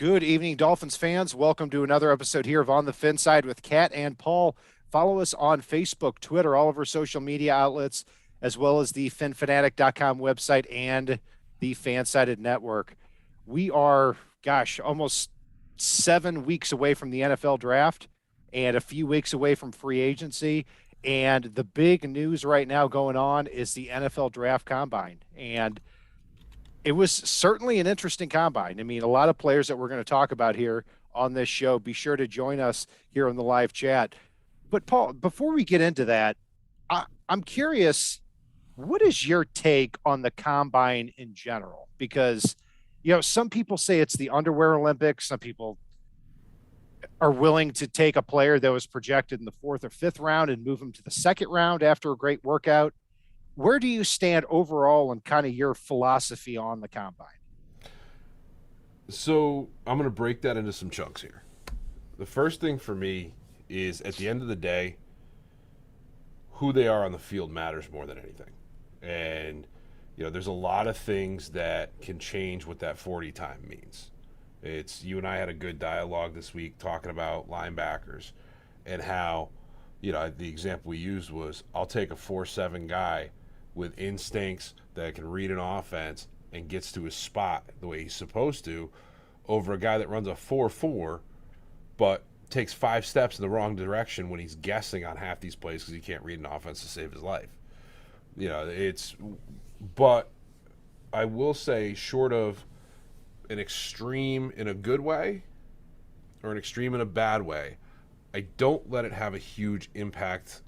Good evening, Dolphins fans. Welcome to another episode here of On the Fin Side with Kat and Paul. Follow us on Facebook, Twitter, all of our social media outlets, as well as the finfanatic.com website and the Fansided Network. We are, almost 7 weeks away from the NFL draft and a few weeks away from free agency. And the big news right now going on is the NFL draft combine. And it was certainly an interesting combine. I mean, a lot of players that we're going to talk about here on this show. Be sure to join us here on the live chat. But Paul, before we get into that, I'm curious, what is your take on the combine in general? Because, some people say it's the underwear Olympics. Some people are willing to take a player that was projected in the 4th or 5th round and move him to the 2nd round after a great workout. Where do you stand overall and kind of your philosophy on the combine? So I'm going to break that into some chunks here. The first thing for me is, at the end of the day, who they are on the field matters more than anything. And, there's a lot of things that can change what that 40 time means. You and I had a good dialogue this week talking about linebackers and how, the example we used was, I'll take a 4.7 guy with instincts that can read an offense and gets to his spot the way he's supposed to, over a guy that runs a 4.4 but takes 5 steps in the wrong direction when he's guessing on half these plays because he can't read an offense to save his life. But I will say, short of an extreme in a good way or an extreme in a bad way, I don't let it have a huge impact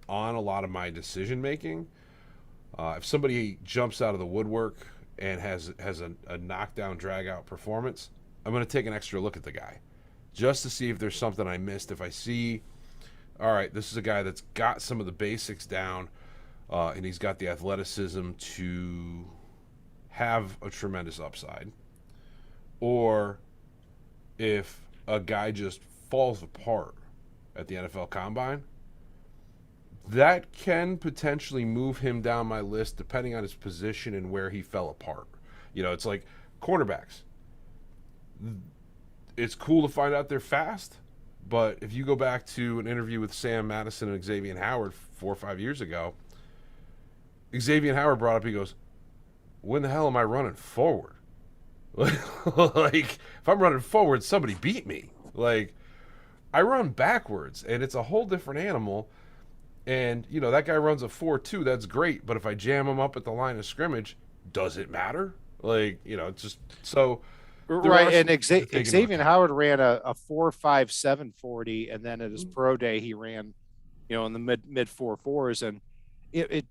on a lot of my decision making. If somebody jumps out of the woodwork and has a knockdown, drag-out performance, I'm going to take an extra look at the guy just to see if there's something I missed. If I see, all right, this is a guy that's got some of the basics down and he's got the athleticism to have a tremendous upside, or if a guy just falls apart at the NFL Combine, that can potentially move him down my list depending on his position and where he fell apart. It's like cornerbacks. It's cool to find out they're fast, but if you go back to an interview with Sam Madison and Xavier Howard 4 or 5 years ago, Xavier Howard brought up, he goes, when the hell am I running forward? Like, if I'm running forward, somebody beat me. Like, I run backwards, and it's a whole different animal. And, that guy runs a 4.2, that's great. But if I jam him up at the line of scrimmage, does it matter? Like, it's just so. Right. And Xavier Howard ran a 4.57 40, and then at his pro day, he ran, in the mid 4.4s. And it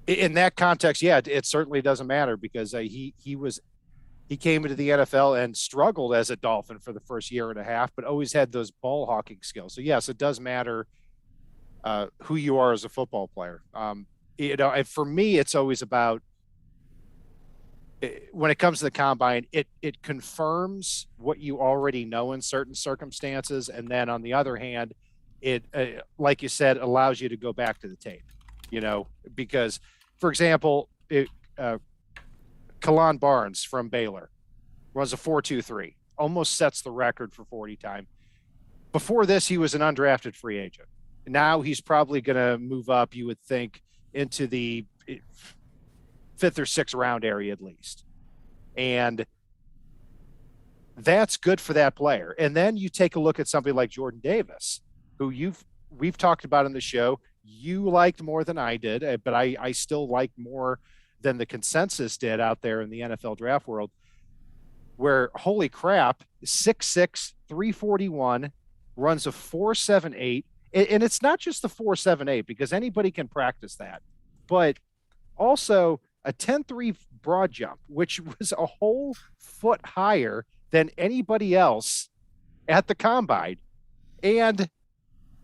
in that context, yeah, it certainly doesn't matter because he came into the NFL and struggled as a Dolphin for the first year and a half, but always had those ball hawking skills. So yes, it does matter who you are as a football player. And for me, it's always about, when it comes to the combine, it confirms what you already know in certain circumstances, and then on the other hand, it like you said, allows you to go back to the tape. Because, for example, Kalon Barnes from Baylor runs a 4.23, almost sets the record for 40 time. Before this, he was an undrafted free agent. Now he's probably going to move up, you would think, into the 5th or 6th round area at least. And that's good for that player. And then you take a look at somebody like Jordan Davis, who we've talked about in the show. You liked more than I did, but I still like more than the consensus did out there in the NFL draft world, where, holy crap, 6'6", 341, runs a 4.78. And it's not just the 4.78, because anybody can practice that, but also a 10.3 broad jump, which was a whole foot higher than anybody else at the combine, and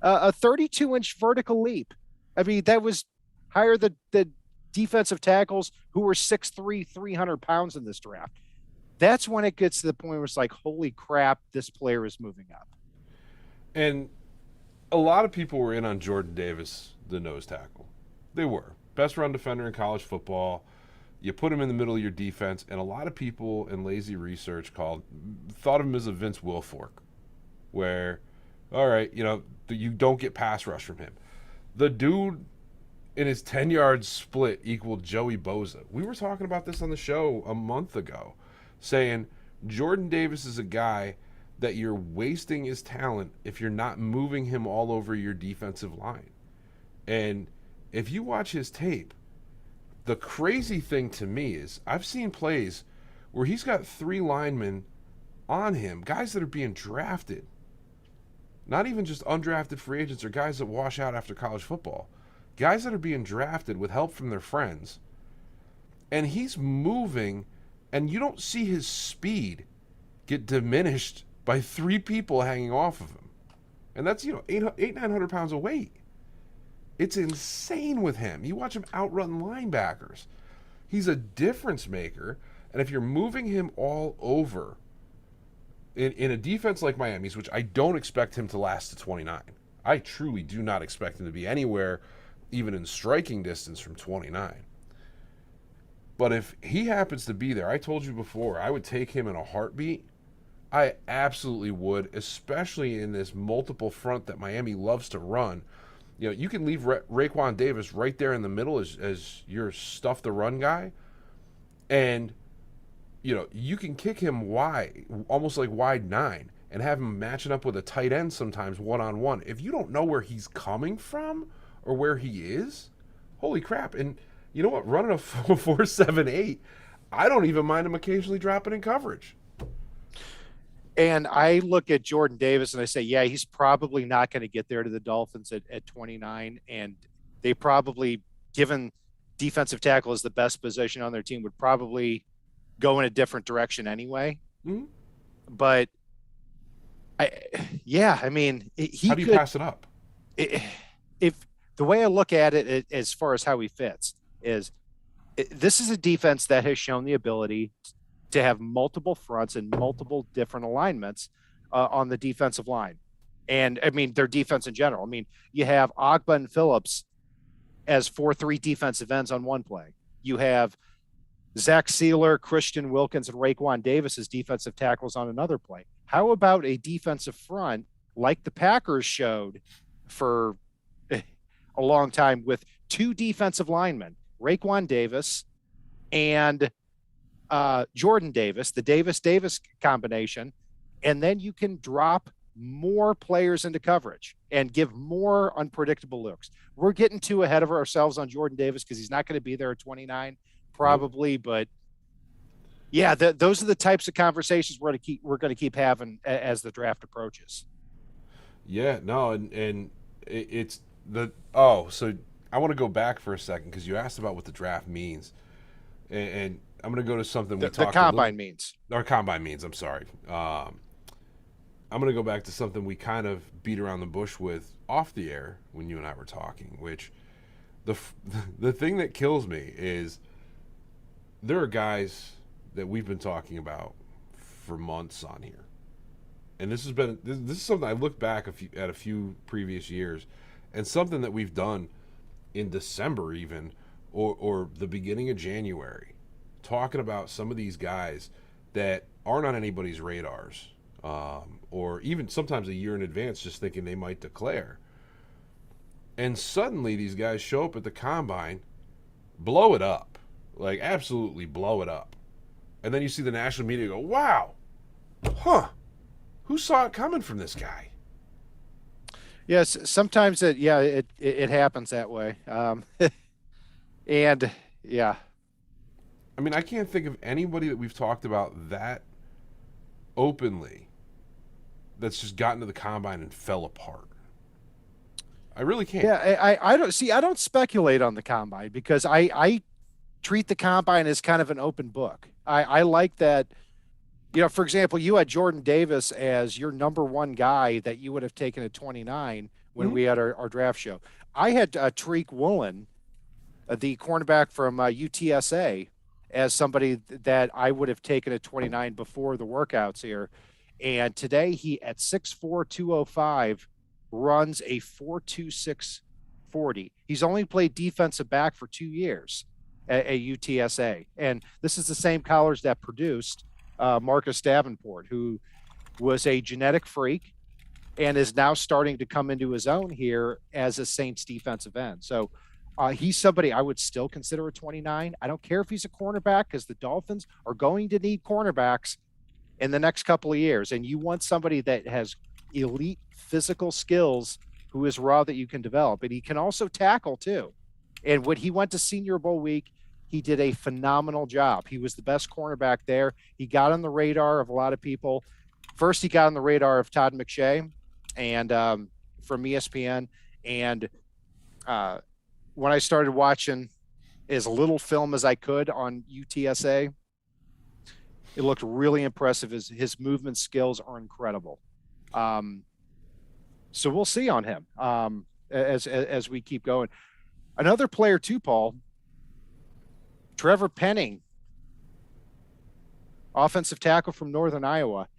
a 32-inch vertical leap. I mean, that was higher than the defensive tackles who were 6'3", 300 pounds in this draft. That's when it gets to the point where it's like, holy crap, this player is moving up. And a lot of people were in on Jordan Davis, the nose tackle. They were. Best run defender in college football. You put him in the middle of your defense, and a lot of people in lazy research thought of him as a Vince Wilfork, where, all right, you don't get pass rush from him. The dude in his 10-yard split equaled Joey Bosa. We were talking about this on the show a month ago, saying Jordan Davis is a guy that you're wasting his talent if you're not moving him all over your defensive line. And if you watch his tape, the crazy thing to me is I've seen plays where he's got 3 linemen on him, guys that are being drafted. Not even just undrafted free agents or guys that wash out after college football. Guys that are being drafted with help from their friends. And he's moving, and you don't see his speed get diminished by 3 people hanging off of him. And that's, 900 pounds of weight. It's insane with him. You watch him outrun linebackers. He's a difference maker. And if you're moving him all over in a defense like Miami's, which I don't expect him to last to 29. I truly do not expect him to be anywhere even in striking distance from 29. But if he happens to be there, I told you before, I would take him in a heartbeat. I absolutely would, especially in this multiple front that Miami loves to run. You can leave Raekwon Davis right there in the middle as your stuff the run guy. And, you can kick him wide, almost like wide 9, and have him matching up with a tight end sometimes one-on-one. If you don't know where he's coming from or where he is, holy crap. And you know what? Running a 4.78, I don't even mind him occasionally dropping in coverage. And I look at Jordan Davis and I say, yeah, he's probably not going to get there to the Dolphins at 29. And they probably, given defensive tackle is the best position on their team, would probably go in a different direction anyway. Mm-hmm. But how do you pass it up? If the way I look at it as far as how he fits is this is a defense that has shown the ability to have multiple fronts and multiple different alignments on the defensive line. And their defense in general. You have Ogba and Phillips as 4-3 defensive ends on one play. You have Zach Sealer, Christian Wilkins, and Raekwon Davis as defensive tackles on another play. How about a defensive front like the Packers showed for a long time with 2 defensive linemen, Raekwon Davis and Jordan Davis, the Davis-Davis combination, and then you can drop more players into coverage and give more unpredictable looks. We're getting too ahead of ourselves on Jordan Davis because he's not going to be there at 29 probably, but yeah, those are the types of conversations we're going to keep having as the draft approaches. Yeah, no, and it's so I want to go back for a second because you asked about what the draft means, and I'm going to go to something the combine means. Our combine means, I'm sorry. I'm going to go back to something we kind of beat around the bush with off the air when you and I were talking, which the thing that kills me is there are guys that we've been talking about for months on here. And this is something I look back at a few previous years, and something that we've done in December even, or the beginning of January, talking about some of these guys that aren't on anybody's radars, or even sometimes a year in advance, just thinking they might declare. And suddenly these guys show up at the combine, blow it up, like absolutely blow it up. And then you see the national media go, wow, who saw it coming from this guy? Yes, sometimes it happens that way. And yeah. I can't think of anybody that we've talked about that openly that's just gotten to the combine and fell apart. I really can't. Yeah, I don't speculate on the combine because I treat the combine as kind of an open book. I like that. For example, you had Jordan Davis as your number 1 guy that you would have taken at 29 when we had our draft show. I had Tariq Woolen, the cornerback from UTSA, as somebody that I would have taken at 29 before the workouts here. And today he, at 6'4", 205, runs a 4.26 40. He's only played defensive back for 2 years. at UTSA. And this is the same college that produced Marcus Davenport, who was a genetic freak and is now starting to come into his own here as a Saints defensive end. So he's somebody I would still consider a 29. I don't care if he's a cornerback, because the Dolphins are going to need cornerbacks in the next couple of years. And you want somebody that has elite physical skills, who is raw, that you can develop. And he can also tackle too. And when he went to Senior Bowl week, he did a phenomenal job. He was the best cornerback there. He got on the radar of a lot of people. First, he got on the radar of Todd McShay and from ESPN. And when I started watching as little film as I could on UTSA, it looked really impressive. His movement skills are incredible. So we'll see on him as we keep going. Another player too, Paul, Trevor Penning, offensive tackle from Northern Iowa.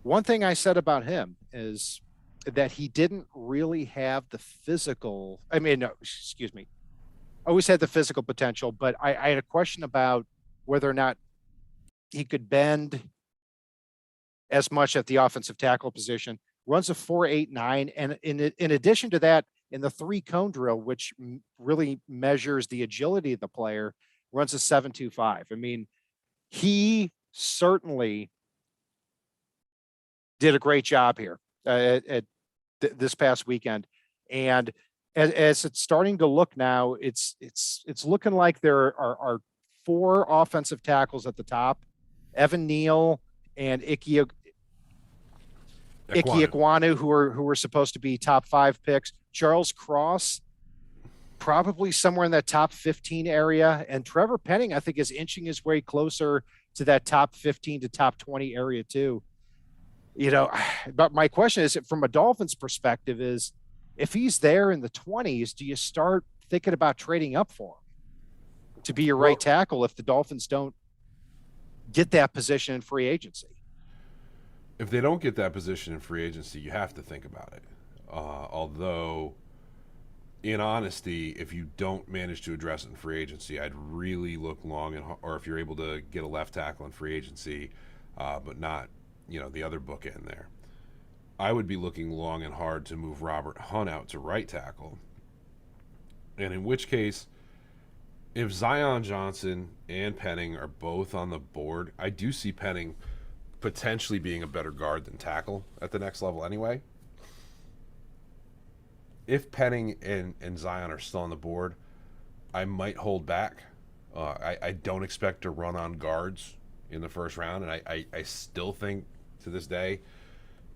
One thing I said about him is that he didn't really have the physical. Always had the physical potential, but I had a question about whether or not he could bend as much at the offensive tackle position. Runs a 4.89, and in addition to that, in the 3-cone drill, which really measures the agility of the player, runs a 7.25. I mean, he certainly did a great job here at this past weekend. And as it's starting to look now, it's looking like there are 4 offensive tackles at the top: Evan Neal and Ike Ekwonu, who are supposed to be top 5 picks. Charles Cross, probably somewhere in that top 15 area. And Trevor Penning, I think, is inching his way closer to that top 15 to top 20 area too. But my question is, from a Dolphins perspective, is if he's there in the 20s, do you start thinking about trading up for him to be your right tackle if the Dolphins don't get that position in free agency? If they don't get that position in free agency, you have to think about it. Although, in honesty, if you don't manage to address it in free agency, I'd really look long or if you're able to get a left tackle in free agency, but not, the other bookend there, I would be looking long and hard to move Robert Hunt out to right tackle. And in which case, if Zion Johnson and Penning are both on the board, I do see Penning potentially being a better guard than tackle at the next level anyway. If Penning and Zion are still on the board, I might hold back. I don't expect to run on guards in the first round, and I still think to this day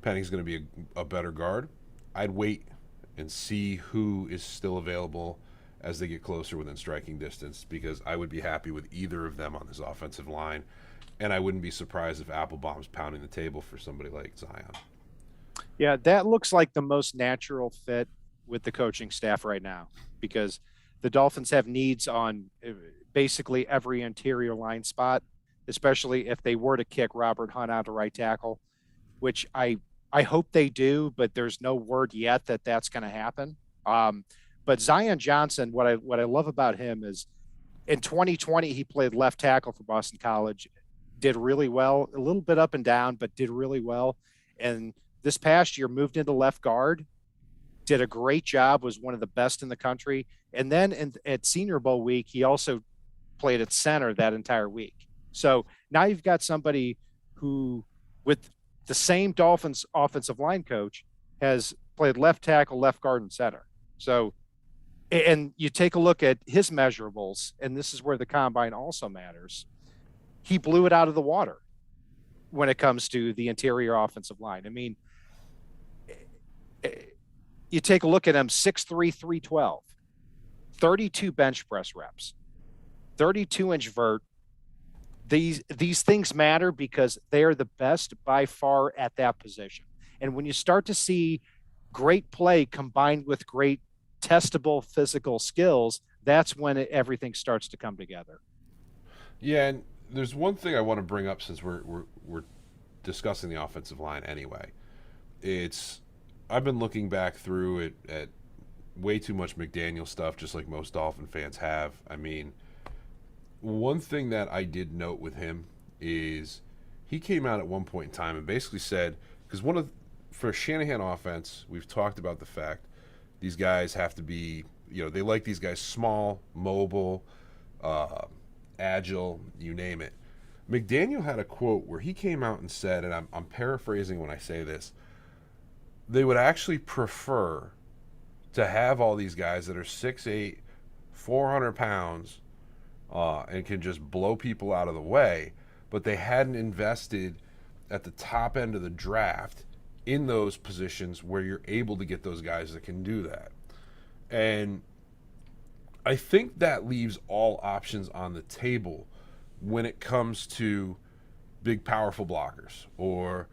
Penning's going to be a better guard. I'd wait and see who is still available as they get closer within striking distance, because I would be happy with either of them on this offensive line, and I wouldn't be surprised if Applebaum's pounding the table for somebody like Zion. Yeah, that looks like the most natural fit with the coaching staff right now, because the Dolphins have needs on basically every interior line spot, especially if they were to kick Robert Hunt out to right tackle, which I hope they do, but there's no word yet that that's going to happen. But Zion Johnson, what I love about him is in 2020, he played left tackle for Boston College, did really well, a little bit up and down, but did really well. And this past year moved into left guard, did a great job, was one of the best in the country. And then at Senior Bowl week, he also played at center that entire week. So now you've got somebody who, with the same Dolphins offensive line coach, has played left tackle, left guard, and center. So, and you take a look at his measurables, and this is where the combine also matters. He blew it out of the water when it comes to the interior offensive line. I mean, you take a look at him, 6'3", 312, 32 bench press reps, 32-inch vert. These things matter because they are the best by far at that position. And when you start to see great play combined with great testable physical skills, that's when everything starts to come together. Yeah, and there's one thing I want to bring up since we're discussing the offensive line anyway. I've been looking back through it at way too much McDaniel stuff, just like most Dolphin fans have. I mean, one thing that I did note with him is he came out at one point in time and basically said, because for Shanahan offense, we've talked about the fact these guys have to be, they like these guys small, mobile, agile, you name it. McDaniel had a quote where he came out and said, and I'm paraphrasing when I say this, they would actually prefer to have all these guys that are 6'8", 400 pounds, and can just blow people out of the way, but they hadn't invested at the top end of the draft in those positions where you're able to get those guys that can do that. And I think that leaves all options on the table when it comes to big, powerful blockers or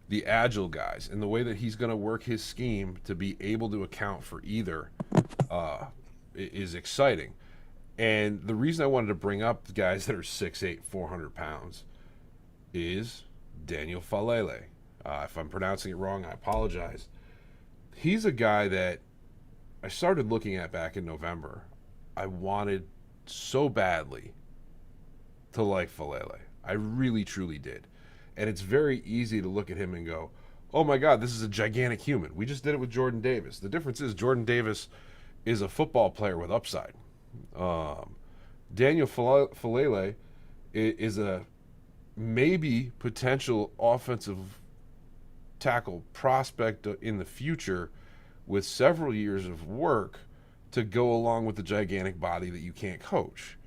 the agile guys, and the way that he's going to work his scheme to be able to account for either is exciting. And the reason I wanted to bring up the guys that are 6'8", 400 pounds is Daniel Fellaille. If I'm pronouncing it wrong, I apologize. He's a guy that I started looking at back in November. I wanted so badly to like Fellaille. I really, truly did. And it's very easy to look at him and go, oh my God, this is a gigantic human. We just did it with Jordan Davis. The difference is Jordan Davis is a football player with upside. Daniel Fellaille is a maybe potential offensive tackle prospect in the future with several years of work to go along with the gigantic body that you can't coach.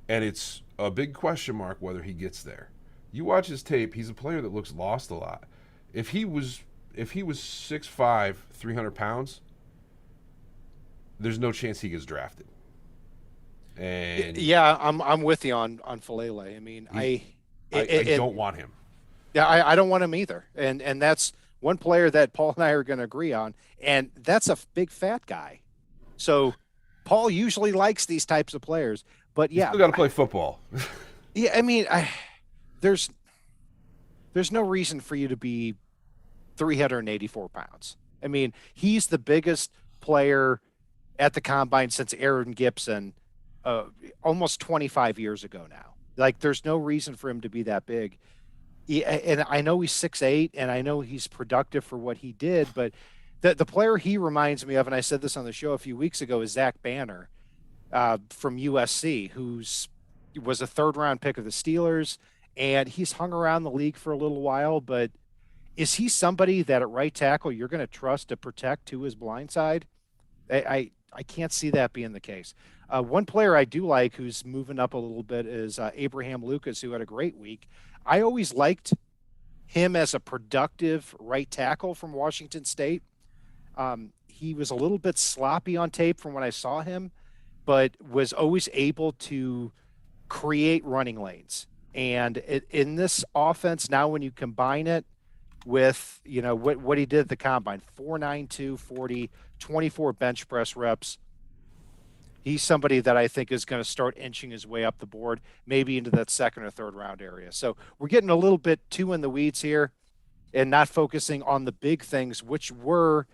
And it's a big question mark whether he gets there. You watch his tape, he's a player that looks lost a lot. If he was 6'5", 300 pounds, there's no chance he gets drafted. And yeah, I'm with you on Fellaille. I mean, I don't want him. Yeah, I don't want him either. And that's one player that Paul and I are going to agree on, and that's a big fat guy. So Paul usually likes these types of players, but yeah, you still got to play football. Yeah, I mean, there's no reason for you to be 384 pounds. I mean, he's the biggest player at the combine since Aaron Gibson, almost 25 years ago now. Like, there's no reason for him to be that big. And I know he's 6'8", and I know he's productive for what he did, but the player he reminds me of, and I said this on the show a few weeks ago, is Zach Banner from USC, was a third-round pick of the Steelers, and he's hung around the league for a little while, but is he somebody that at right tackle you're going to trust to protect to his blind side? I can't see that being the case. One player I do like who's moving up a little bit is Abraham Lucas, who had a great week. I always liked him as a productive right tackle from Washington State. He was a little bit sloppy on tape from when I saw him, but was always able to create running lanes. And in this offense now, when you combine it with, what he did at the combine, 4.92 40, 24 bench press reps, he's somebody that I think is going to start inching his way up the board, maybe into that second or third round area. So we're getting a little bit too in the weeds here and not focusing on the big things, which were,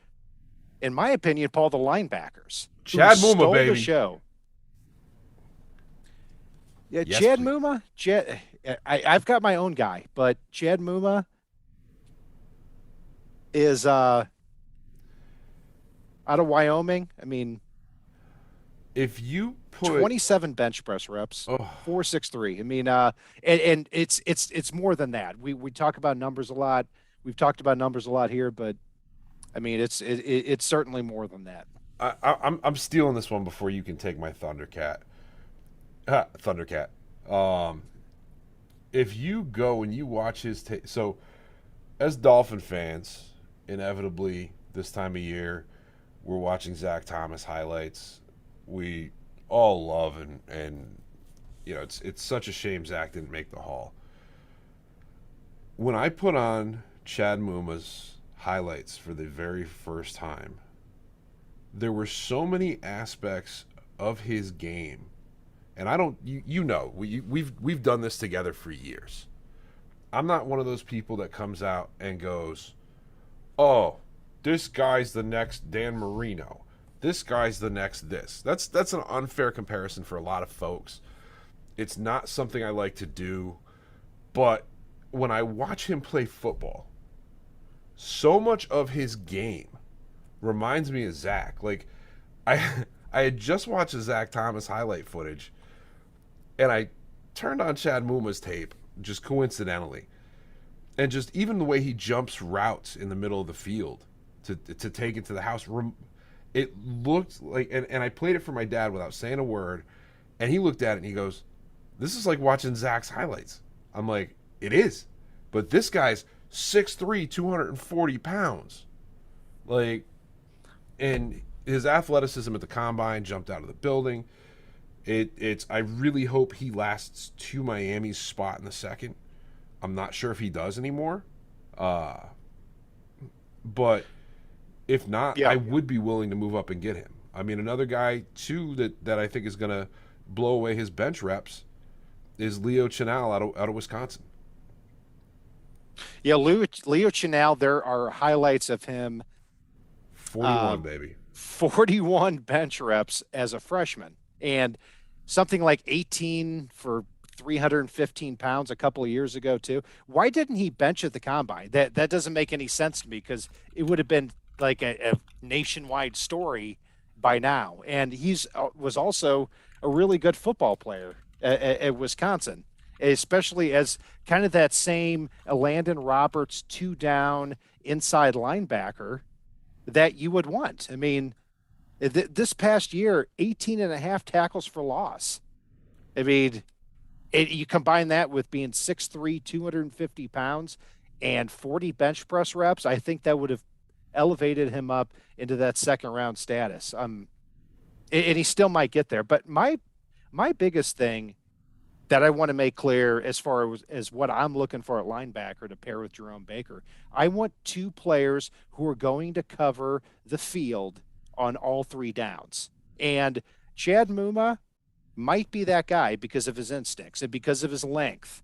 in my opinion, Paul, the linebackers. Chad Muma, baby. The show. Yeah, yes, Chad please. Muma. I've got my own guy, but Chad Muma is out of Wyoming. I mean, if you put 27 bench press reps, 4.63. I mean, and it's more than that. We talk about numbers a lot. We've talked about numbers a lot here, but I mean, it's certainly more than that. I'm stealing this one before you can take my Thundercat. If you go and you watch his tape, so as Dolphin fans, inevitably this time of year, we're watching Zach Thomas highlights. We all love and it's such a shame Zach didn't make the Hall. When I put on Chad Muma's highlights for the very first time, there were so many aspects of his game. And I don't, we've done this together for years. I'm not one of those people that comes out and goes, oh, this guy's the next Dan Marino. This guy's the next this. That's an unfair comparison for a lot of folks. It's not something I like to do, but when I watch him play football, so much of his game reminds me of Zach. Like I I had just watched the Zach Thomas highlight footage, and I turned on Chad Muma's tape just coincidentally, and just even the way he jumps routes in the middle of the field to take it to the house, it looked like. And I played it for my dad without saying a word, and he looked at it and he goes, "This is like watching Zach's highlights." I'm like, "It is," but this guy's 6'3", 240 pounds, like, and his athleticism at the combine jumped out of the building. It's I really hope he lasts to Miami's spot in the second. I'm not sure if he does anymore, but if not, Yeah. I would be willing to move up and get him. I mean, another guy too that I think is going to blow away his bench reps is Leo Chenal out of Wisconsin. Yeah, Leo Chenal, there are highlights of him 41, baby. 41 bench reps as a freshman and something like 18 for 315 pounds a couple of years ago too. Why didn't he bench at the combine? That doesn't make any sense to me because it would have been like a nationwide story by now. And he's was also a really good football player at Wisconsin, especially as kind of that same Landon Roberts 2-down inside linebacker that you would want. I mean, this past year, 18 and a half tackles for loss. I mean, you combine that with being 6'3", 250 pounds and 40 bench press reps, I think that would have elevated him up into that second round status. And he still might get there. But my biggest thing that I want to make clear as far as what I'm looking for at linebacker to pair with Jerome Baker, I want two players who are going to cover the field on all three downs. And Chad Muma might be that guy because of his instincts and because of his length.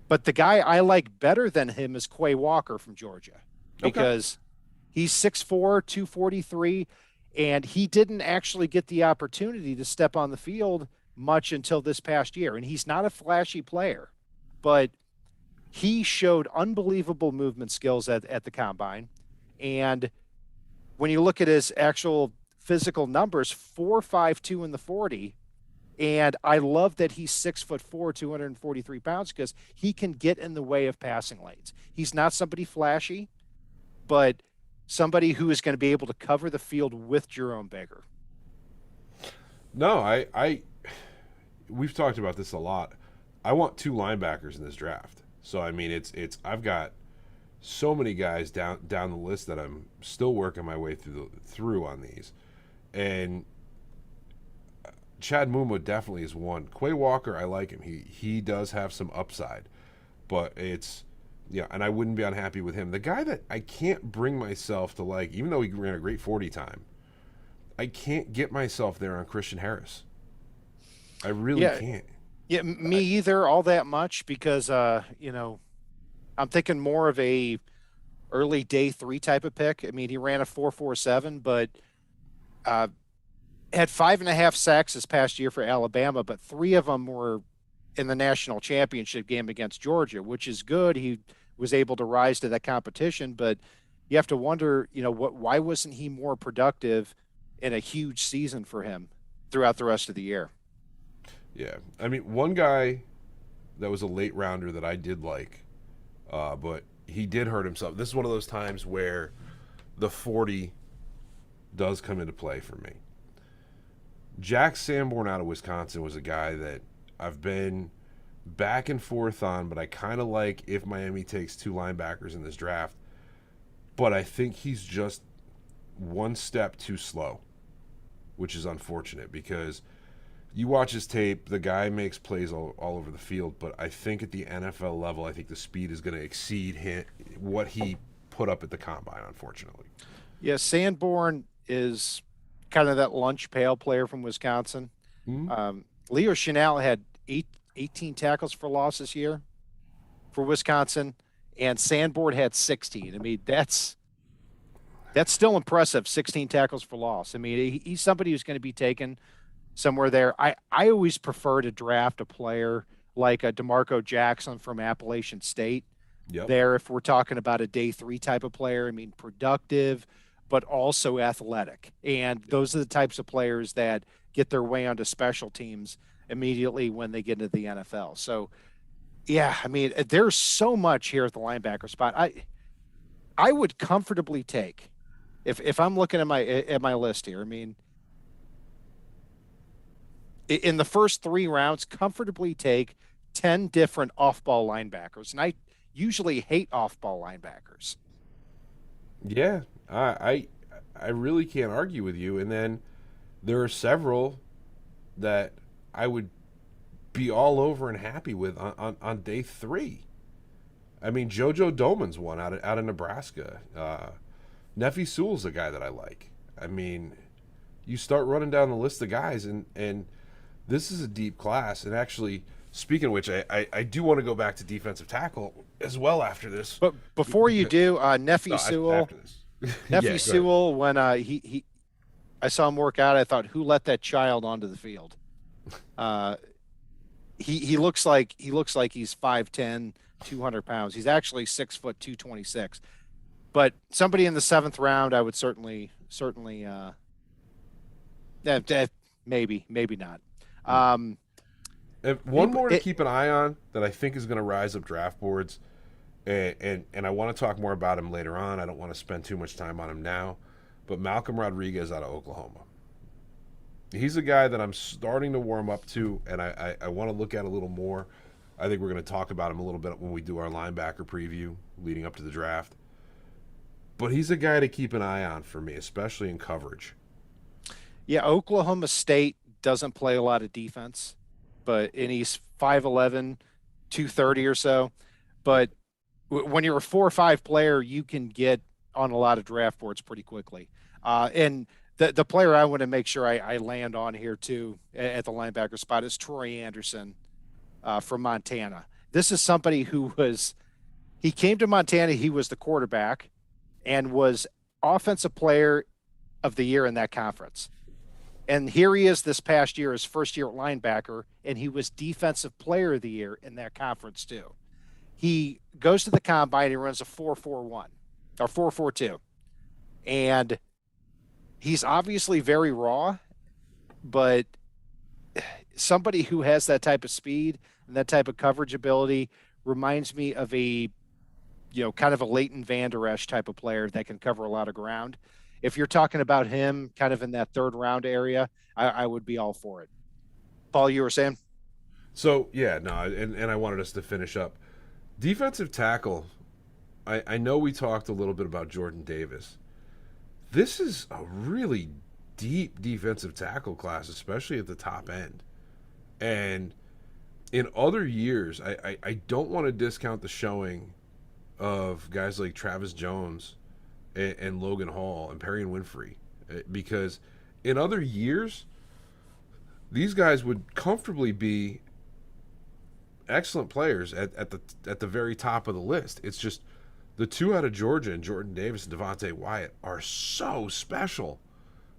But the guy I like better than him is Quay Walker from Georgia because he's 6'4", 243, and he didn't actually get the opportunity to step on the field much until this past year. And he's not a flashy player, but he showed unbelievable movement skills at the combine. And when you look at his actual physical numbers, 4.52 in the 40. And I love that he's 6'4", 243 pounds because he can get in the way of passing lanes. He's not somebody flashy, but somebody who is going to be able to cover the field with Jerome Baker. No, we've talked about this a lot. I want two linebackers in this draft. So I mean, it's I've got so many guys down the list that I'm still working my way through on these, and Chad Muma definitely is one. Quay Walker, I like him. He does have some upside, but and I wouldn't be unhappy with him. The guy that I can't bring myself to like, even though he ran a great 40 time, I can't get myself there on Christian Harris. I really can't. Yeah, me either all that much because, I'm thinking more of a early day 3 type of pick. I mean, he ran a 4.47, but had 5.5 sacks this past year for Alabama, but 3 of them were in the national championship game against Georgia, which is good. He was able to rise to that competition, but you have to wonder, why wasn't he more productive in a huge season for him throughout the rest of the year? Yeah. I mean, one guy that was a late rounder that I did like, but he did hurt himself. This is one of those times where the 40 does come into play for me. Jack Sanborn out of Wisconsin was a guy that I've been back and forth on, but I kind of like if Miami takes 2 linebackers in this draft. But I think he's just one step too slow, which is unfortunate because you watch his tape, the guy makes plays all over the field, but I think at the NFL level, I think the speed is going to exceed what he put up at the combine, unfortunately. Yeah, Sanborn is kind of that lunch pail player from Wisconsin. Mm-hmm. Leo Chenal had 18 tackles for loss this year for Wisconsin, and Sanborn had 16. I mean, that's still impressive, 16 tackles for loss. I mean, he's somebody who's going to be taken somewhere there. I always prefer to draft a player like a DeMarco Jackson from Appalachian State. Yep. There, if we're talking about a day three type of player, I mean, productive, but also athletic. And those are the types of players that get their way onto special teams immediately when they get into the NFL. So, yeah, I mean, there's so much here at the linebacker spot. I would comfortably take if I'm looking at my list here. I mean, in the first 3 rounds, comfortably take 10 different off-ball linebackers, and I usually hate off-ball linebackers. Yeah, I really can't argue with you. And then there are several that I would be all over and happy with on day 3. I mean, JoJo Doman's one out of Nebraska. Nefi Sewell's a guy that I like. I mean, you start running down the list of guys, and this is a deep class. And actually, speaking of which, I do want to go back to defensive tackle as well after this. But before you do, Nefi Sewell, after this. Nefi Sewell, when he I saw him work out, I thought, who let that child onto the field? He looks like he's 5'10", 200 pounds. He's actually 6 foot 226. But somebody in the 7th round, I would certainly maybe not. One more to keep an eye on that I think is going to rise up draft boards, and I want to talk more about him later on. I don't want to spend too much time on him now, but Malcolm Rodriguez out of Oklahoma. He's a guy that I'm starting to warm up to, and I want to look at a little more. I think we're going to talk about him a little bit when we do our linebacker preview leading up to the draft. But he's a guy to keep an eye on for me, especially in coverage. Yeah, Oklahoma State doesn't play a lot of defense, and he's 5'11", 230 or so. But when you're a 4-5 player, you can get on a lot of draft boards pretty quickly. And the player I want to make sure I land on here too at the linebacker spot is Troy Anderson from Montana. This is somebody he came to Montana, he was the quarterback and was offensive player of the year in that conference. And here he is this past year, his first year at linebacker, and he was defensive player of the year in that conference too. He goes to the combine, he runs a 4.41 or 4.42. And he's obviously very raw, but somebody who has that type of speed and that type of coverage ability reminds me of kind of a Leighton Vander Esch type of player that can cover a lot of ground. If you're talking about him kind of in that 3rd round area, I would be all for it. Paul, you were saying? So, yeah, no, and I wanted us to finish up. Defensive tackle, I know we talked a little bit about Jordan Davis. This is a really deep defensive tackle class, especially at the top end. And in other years, I don't want to discount the showing of guys like Travis Jones and Logan Hall and Perrion Winfrey, because in other years, these guys would comfortably be excellent players at the very top of the list. It's just the 2 out of Georgia and Jordan Davis and Devontae Wyatt are so special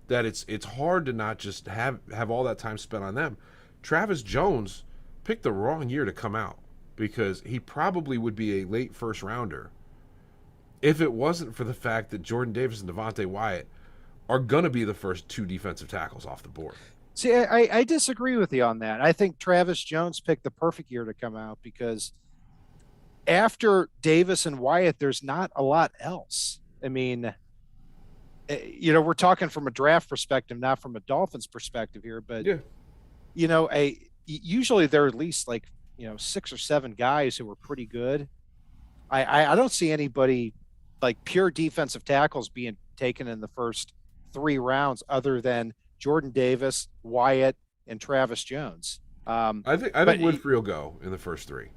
that it's hard to not just have all that time spent on them. Travis Jones picked the wrong year to come out because he probably would be a late 1st rounder if it wasn't for the fact that Jordan Davis and Devontae Wyatt are going to be the first 2 defensive tackles off the board. See, I disagree with you on that. I think Travis Jones picked the perfect year to come out because after Davis and Wyatt, there's not a lot else. I mean, we're talking from a draft perspective, not from a Dolphins perspective here, but, yeah. Usually there are at least 6 or 7 guys who are pretty good. I don't see anybody like pure defensive tackles being taken in the first 3 rounds other than Jordan Davis, Wyatt, and Travis Jones. I think Winfrey will go in the first 3.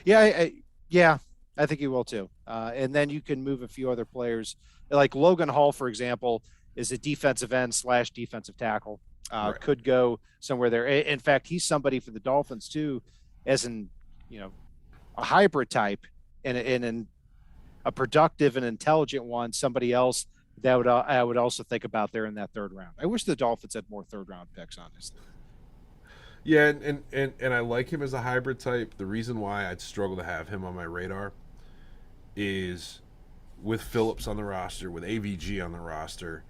Yeah, I think he will too. And then you can move a few other players, like Logan Hall, for example, is a defensive end / defensive tackle. Right. Could go somewhere there. In fact, he's somebody for the Dolphins too, as a hybrid type and a productive and intelligent one. Somebody else that I would also think about there in that third round. I wish the Dolphins had more third round picks, honestly. Yeah, and I like him as a hybrid type. The reason why I'd struggle to have him on my radar is with Phillips on the roster, with AVG on the roster,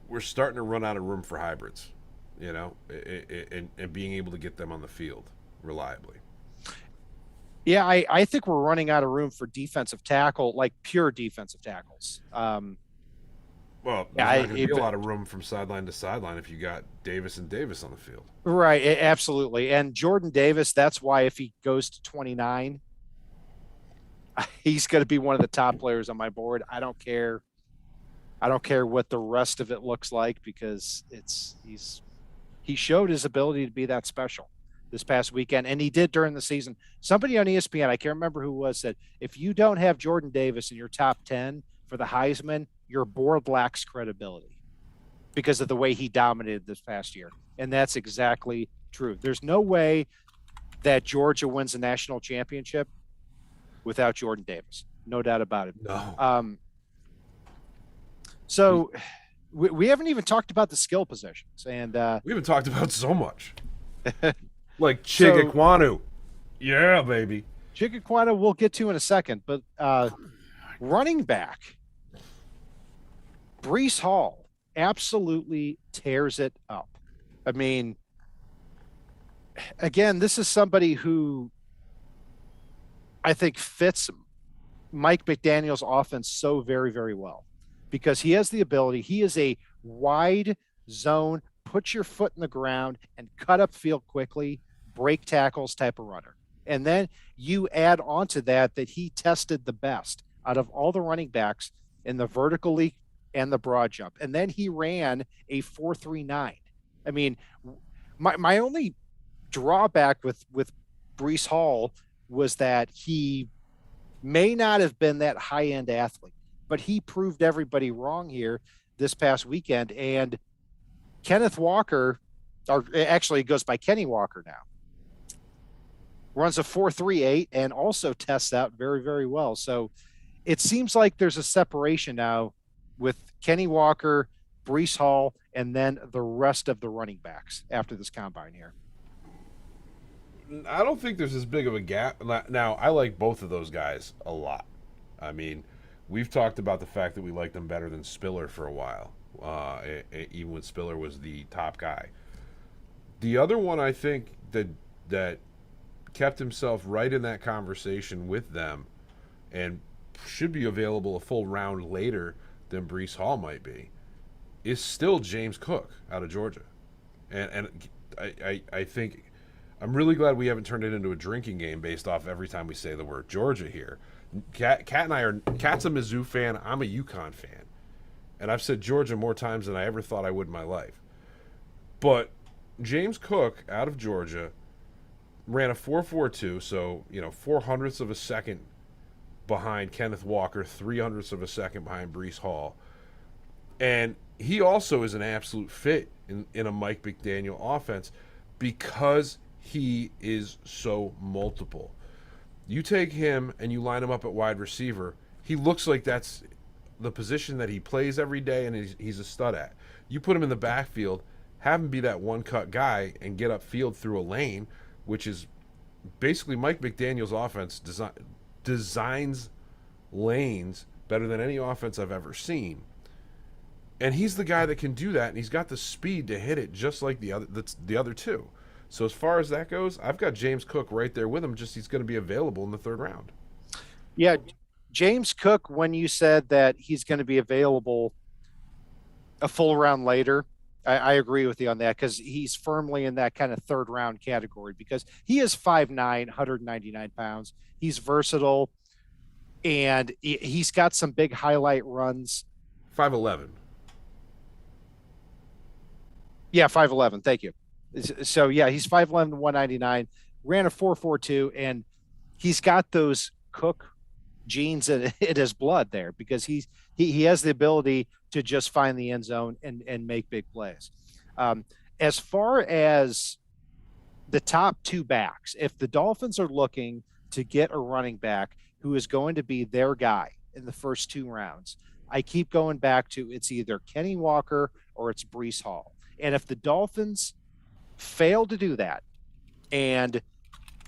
we're starting to run out of room for hybrids, and being able to get them on the field reliably. Yeah, I think we're running out of room for defensive tackle, like pure defensive tackles. Well, there's not going to be a lot of room from sideline to sideline if you got Davis and Davis on the field. Right, absolutely. And Jordan Davis, that's why if he goes to 29, he's going to be one of the top players on my board. I don't care what the rest of it looks like, because he showed his ability to be that special this past weekend, and he did during the season. Somebody on ESPN, I can't remember who it was, said if you don't have Jordan Davis in your top 10 for the Heisman, your board lacks credibility because of the way he dominated this past year. And that's exactly true. There's no way that Georgia wins a national championship without Jordan Davis. No doubt about it. No. So we haven't even talked about the skill positions. And we haven't talked about so much. Like Chigaquanu. Yeah, baby. Chigaquanu we'll get to in a second. But running back, Breece Hall absolutely tears it up. I mean, again, this is somebody who I think fits Mike McDaniel's offense so very, very well, because he has the ability. He is a wide zone, put your foot in the ground and cut up field quickly, break tackles type of runner. And then you add on to that he tested the best out of all the running backs in the vertical league and the broad jump. And then he ran a 4.39. I mean, my only drawback with Breece Hall was that he may not have been that high-end athlete, but he proved everybody wrong here this past weekend. And Kenneth Walker, or actually it goes by Kenny Walker now, runs a 4.38 and also tests out very, very well. So it seems like there's a separation now with Kenny Walker, Breece Hall, and then the rest of the running backs after this combine here. I don't think there's as big of a gap. Now, I like both of those guys a lot. I mean, we've talked about the fact that we like them better than Spiller for a while, even when Spiller was the top guy. The other one I think that kept himself right in that conversation with them and should be available a full round later than Breece Hall might be is still James Cook out of Georgia. And I think I'm really glad we haven't turned it into a drinking game based off every time we say the word Georgia here. Kat and I Kat's a Mizzou fan, I'm a UConn fan. And I've said Georgia more times than I ever thought I would in my life. But James Cook out of Georgia ran a 4.42, so 0.04 of a second behind Kenneth Walker, 0.03 of a second behind Breece Hall. And he also is an absolute fit in a Mike McDaniel offense because he is so multiple. You take him and you line him up at wide receiver, he looks like that's the position that he plays every day and he's a stud at. You put him in the backfield, have him be that one-cut guy and get upfield through a lane, which is basically Mike McDaniel's offense designs lanes better than any offense I've ever seen. And he's the guy that can do that, and he's got the speed to hit it just like the other two. So as far as that goes, I've got James Cook right there with him, just he's going to be available in the third round. Yeah, James Cook, when you said that he's going to be available a full round later, I agree with you on that, because he's firmly in that kind of third round category because he is 5'9", 199 pounds. He's versatile, and he's got some big highlight runs. 5'11". Yeah, 5'11". Thank you. So, yeah, he's 5'11", 199, ran a 4.42, and he's got those Cook genes in his blood there because he has the ability to just find the end zone and make big plays. As far as the top two backs, if the Dolphins are looking to get a running back who is going to be their guy in the first two rounds, I keep going back to it's either Kenny Walker or it's Breece Hall. And if the Dolphins fail to do that and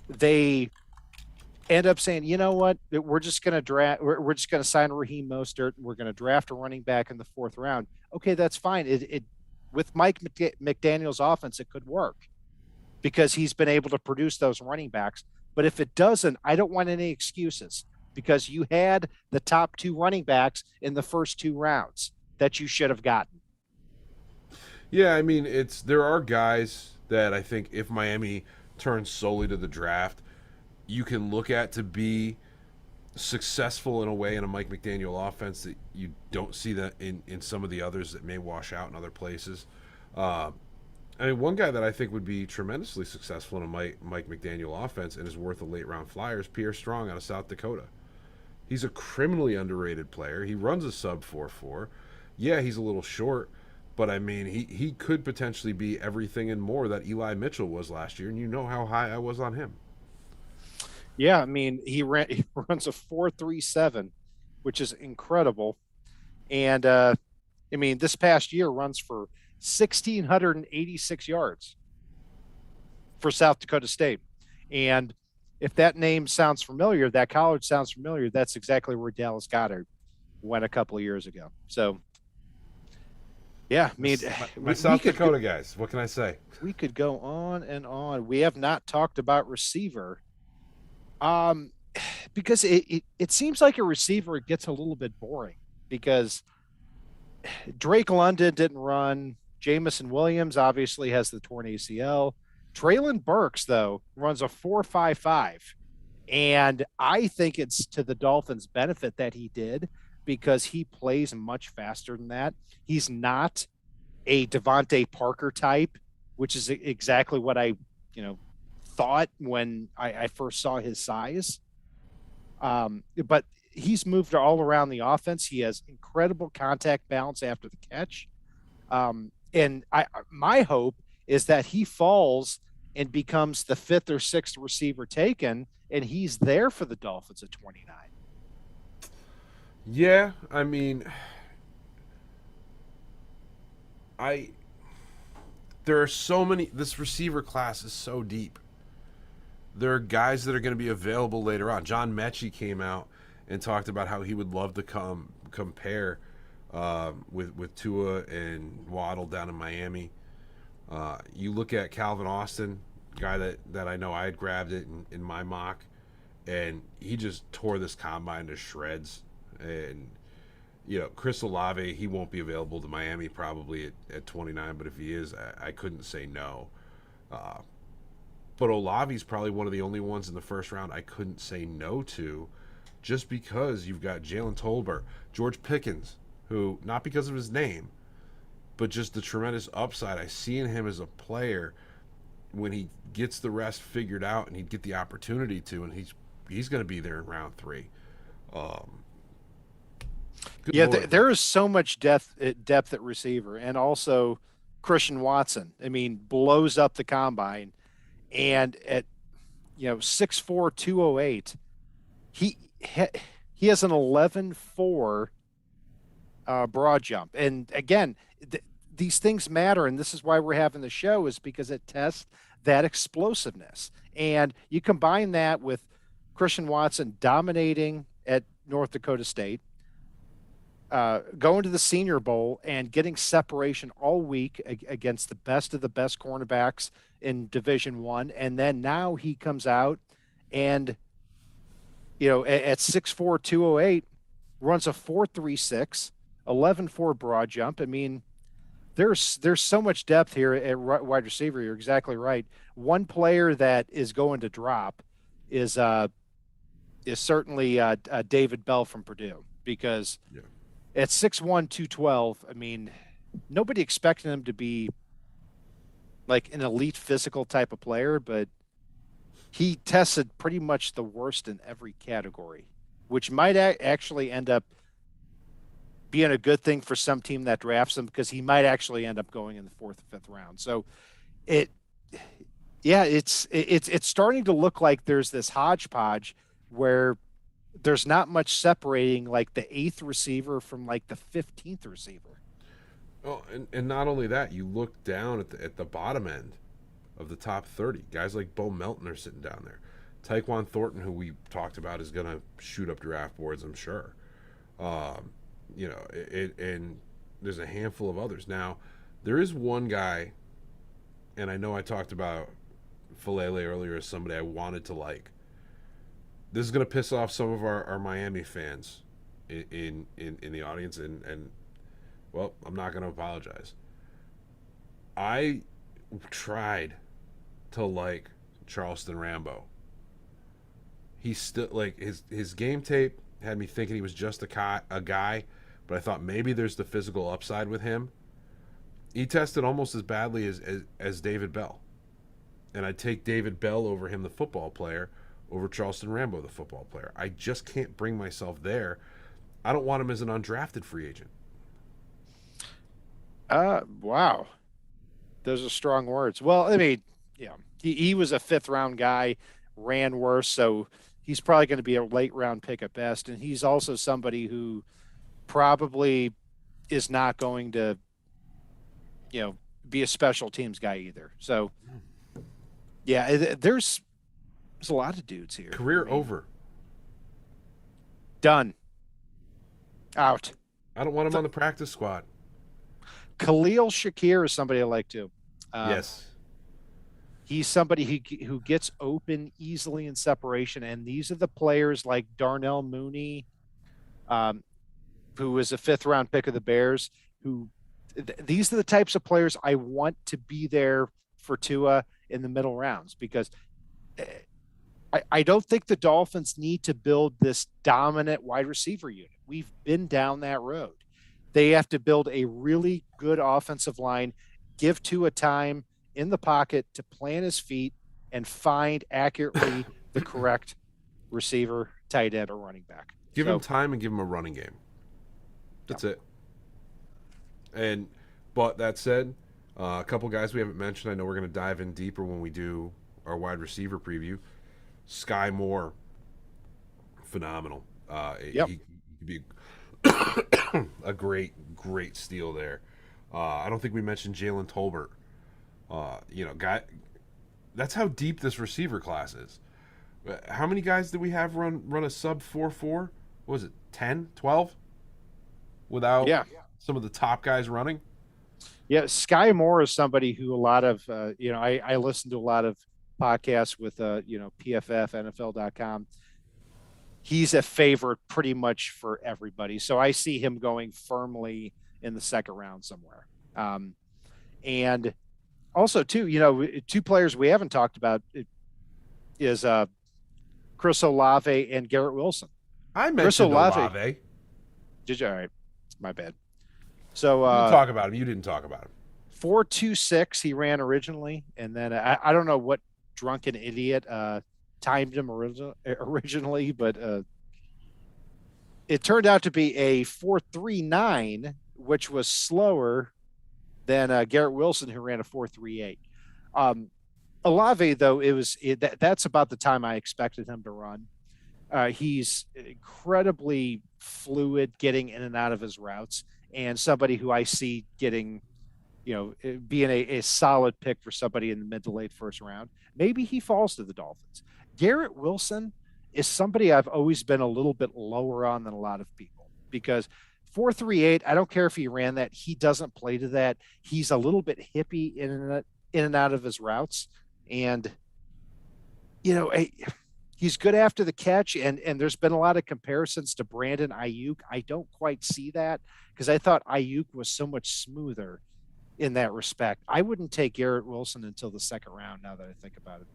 they end up saying, you know what, we're just going to draft, we're just going to sign Raheem Mostert, we're going to draft a running back in the 4th round. Okay, that's fine. It with Mike McDaniel's offense, it could work because he's been able to produce those running backs. But if it doesn't, I don't want any excuses because you had the top 2 running backs in the first 2 rounds that you should have gotten. Yeah, I mean, there are guys that I think if Miami turns solely to the draft, you can look at to be successful in a way in a Mike McDaniel offense that you don't see that in some of the others that may wash out in other places. I mean, one guy that I think would be tremendously successful in a Mike McDaniel offense and is worth a late round flyer is Pierre Strong out of South Dakota. He's a criminally underrated player. He runs a sub 4.4. Yeah, he's a little short, but I mean, he could potentially be everything and more that Eli Mitchell was last year, and you know how high I was on him. Yeah, I mean, he runs a 4.37, which is incredible. And I mean, this past year runs for 1,686 yards for South Dakota State. And if that name sounds familiar, that college sounds familiar, that's exactly where Dallas Goedert went a couple of years ago. So, yeah, I mean, my South Dakota guys, what can I say? We could go on and on. We have not talked about receiver. Because it seems like a receiver gets a little bit boring because Drake London didn't run. Jamison Williams obviously has the torn ACL. Treylon Burks, though, runs a 4.55. And I think it's to the Dolphins' benefit that he did because he plays much faster than that. He's not a Devontae Parker type, which is exactly what I thought when I first saw his size. But he's moved all around the offense. He has incredible contact balance after the catch. And my hope is that he falls and becomes the 5th or 6th receiver taken, and he's there for the Dolphins at 29. Yeah, I mean, there are so many. This receiver class is so deep. There are guys that are going to be available later on. John Mechie came out and talked about how he would love to compare with Tua and Waddle down in Miami. You look at Calvin Austin, guy that I know I had grabbed it in my mock, and he just tore this combine to shreds. And Chris Olavey, he won't be available to Miami probably at 29, but if he is, I couldn't say no. But Olavey's probably one of the only ones in the first round I couldn't say no to, just because you've got Jalen Tolbert, George Pickens, who, not because of his name, but just the tremendous upside I see in him as a player when he gets the rest figured out and he'd get the opportunity to, and he's going to be there in round 3. There is so much depth at receiver, and also Christian Watson. I mean, blows up the combine. And at 6'4", 208, he has an 11.4 broad jump. And again, these things matter, and this is why we're having the show, is because it tests that explosiveness. And you combine that with Christian Watson dominating at North Dakota State, going to the Senior Bowl and getting separation all week against the best of the best cornerbacks in Division I, and then now he comes out and at 6'4", 208 runs a 4.36, 11.4 broad jump. I mean, there's so much depth here at wide receiver. You're exactly right. One player that is going to drop is certainly David Bell from Purdue, because at 6'1", 212, I mean, nobody expected him to be like an elite physical type of player, but he tested pretty much the worst in every category, which might actually end up being a good thing for some team that drafts him, because he might actually end up going in the 4th or 5th round. So it's starting to look like there's this hodgepodge where there's not much separating like the 8th receiver from like the 15th receiver. Oh, and not only that, you look down at the bottom end of the top 30. Guys like Bo Melton are sitting down there. Tyquan Thornton, who we talked about, is going to shoot up draft boards, I'm sure. And there's a handful of others. Now, there is one guy, and I know I talked about Fellaille earlier as somebody I wanted to like. This is going to piss off some of our Miami fans in the audience, and well, I'm not going to apologize. I tried to like Charleston Rambo. He's still like his game tape had me thinking he was just a guy, but I thought maybe there's the physical upside with him. He tested almost as badly as David Bell, and I'd take David Bell over him, the football player, over Charleston Rambo, the football player. I just can't bring myself there. I don't want him as an undrafted free agent. Wow. Those are strong words. Well, I mean, yeah, he was a 5th round guy, ran worse, so he's probably going to be a late round pick at best. And he's also somebody who probably is not going to, be a special teams guy either. So, yeah, there's a lot of dudes here. Career over. Done. Out. I don't want him on the practice squad. Khalil Shakir is somebody I like too. Yes. He's somebody who gets open easily in separation, and these are the players like Darnell Mooney, who is a 5th round pick of the Bears. These are the types of players I want to be there for Tua in the middle rounds, because I don't think the Dolphins need to build this dominant wide receiver unit. We've been down that road. They have to build a really good offensive line, give Tua time in the pocket to plant his feet and find accurately the correct receiver, tight end, or running back. Give him time and give him a running game. That's it. But that said, a couple guys we haven't mentioned. I know we're going to dive in deeper when we do our wide receiver preview. Sky Moore, phenomenal. He could be a great steal there. I don't think we mentioned Jalen Tolbert. Guy. That's how deep this receiver class is. How many guys did we have run a sub 4.4? What was it, 10, 12? Without some of the top guys running? Yeah, Sky Moore is somebody who a lot of, I listen to a lot of podcasts with, PFF, NFL.com. He's a favorite pretty much for everybody. So I see him going firmly in the 2nd round somewhere. And also, too, 2 players we haven't talked about is Chris Olave and Garrett Wilson. I mentioned Olave. Did you? All right. My bad. So you talk about him. You didn't talk about him. 4.26 he ran originally, and then I don't know what drunken idiot timed him originally, but it turned out to be a 4.39, which was slower than Garrett Wilson, who ran a 4.38. Olave, though, that's about the time I expected him to run. He's incredibly fluid, getting in and out of his routes, and somebody who I see getting, being a solid pick for somebody in the mid to late 1st round. Maybe he falls to the Dolphins. Garrett Wilson is somebody I've always been a little bit lower on than a lot of people, because 4.38, I don't care if he ran that. He doesn't play to that. He's a little bit hippie in and out of his routes. And, he's good after the catch. And there's been a lot of comparisons to Brandon Ayuk. I don't quite see that, because I thought Ayuk was so much smoother in that respect. I wouldn't take Garrett Wilson until the 2nd round, now that I think about it.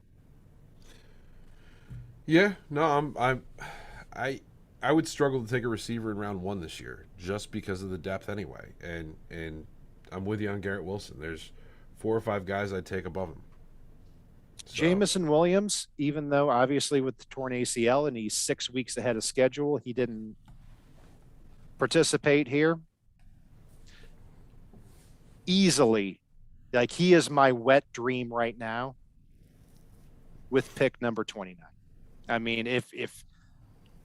Yeah, no, I would struggle to take a receiver in round 1 this year, just because of the depth anyway. And I'm with you on Garrett Wilson. There's 4 or 5 guys I'd take above him. So. Jamison Williams, even though obviously with the torn ACL and he's 6 weeks ahead of schedule, he didn't participate here. Easily, like, he is my wet dream right now with pick number 29. I mean, if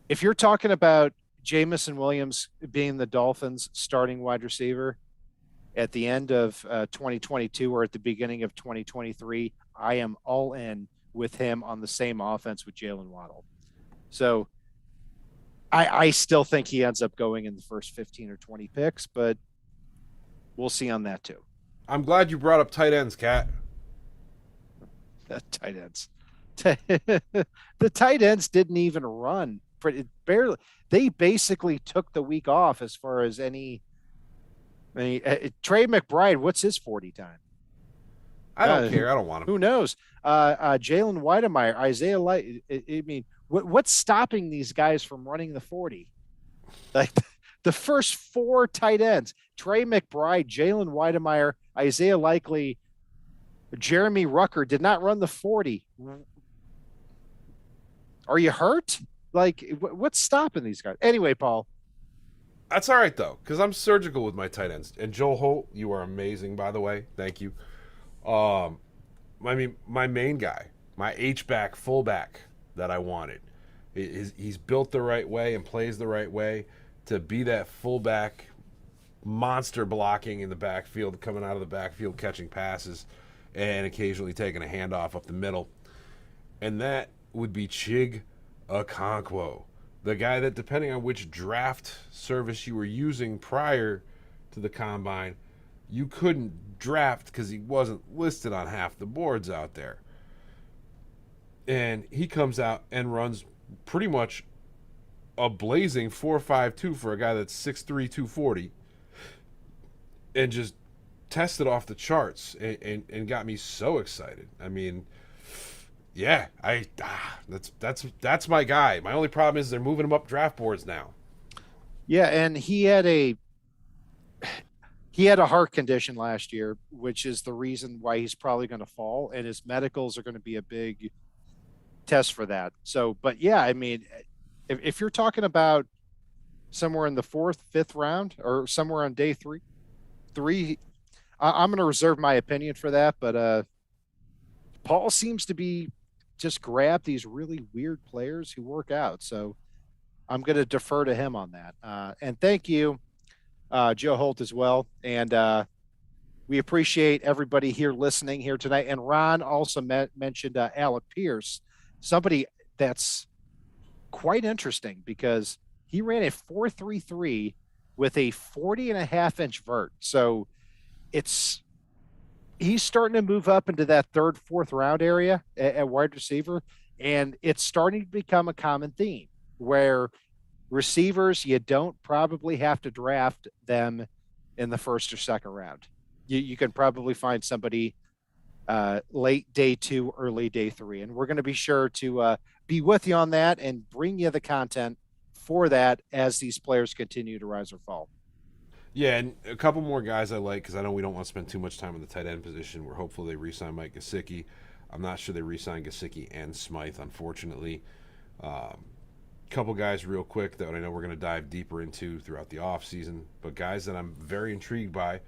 If you're talking about Jamison Williams being the Dolphins' starting wide receiver at the end of 2022 or at the beginning of 2023, I am all in with him on the same offense with Jalen Waddle. So I still think he ends up going in the first 15 or 20 picks, but we'll see on that too. I'm glad you brought up tight ends, Cat. Tight ends. The tight ends didn't even run. Barely. They basically took the week off as far as any. I mean, Trey McBride, what's his 40 time? I don't care. I don't want him. Who knows? Jalen Weidemeyer, Isaiah Light. I mean, what's stopping these guys from running the 40? Like the first four tight ends: Trey McBride, Jalen Weidemeyer, Isaiah Likely, Jeremy Rucker did not run the 40. Are you hurt? Like, what's stopping these guys? Anyway, Paul. That's all right, though, because I'm surgical with my tight ends. And Joel Holt, you are amazing, by the way. Thank you. I mean, my main guy, my H-back, fullback that I wanted. He's built the right way and plays the right way to be that fullback monster blocking in the backfield, coming out of the backfield, catching passes, and occasionally taking a handoff up the middle. And that would be Chig Okonkwo, the guy that, depending on which draft service you were using prior to the combine, you couldn't draft because he wasn't listed on half the boards out there. And he comes out and runs pretty much a blazing 4.52 for a guy that's 6'3", 240, and just tested off the charts and got me so excited. I mean, yeah, that's my guy. My only problem is they're moving him up draft boards now. Yeah, and he had a heart condition last year, which is the reason why he's probably going to fall, and his medicals are going to be a big test for that. So, but yeah, I mean, if you're talking about somewhere in the 4th, 5th round, or somewhere on day three, I'm going to reserve my opinion for that. But Paul seems to be just grab these really weird players who work out. So I'm going to defer to him on that. And thank you, Joe Holt, as well. And we appreciate everybody here listening here tonight. And Ron also mentioned Alec Pierce, somebody that's quite interesting because he ran a 4.33 with a 40.5-inch vert. So he's starting to move up into that 3rd, 4th round area at wide receiver. And it's starting to become a common theme where receivers, you don't probably have to draft them in the 1st or 2nd round. You can probably find somebody late day 2, early day 3. And we're going to be sure to be with you on that and bring you the content for that as these players continue to rise or fall. Yeah, and a couple more guys I like because I know we don't want to spend too much time on the tight end position. We're hopeful they re-sign Mike Kasichi. I'm not sure they re-sign Kasichi and Smythe, unfortunately. Couple guys real quick that I know we're going to dive deeper into throughout the offseason. But guys that I'm very intrigued by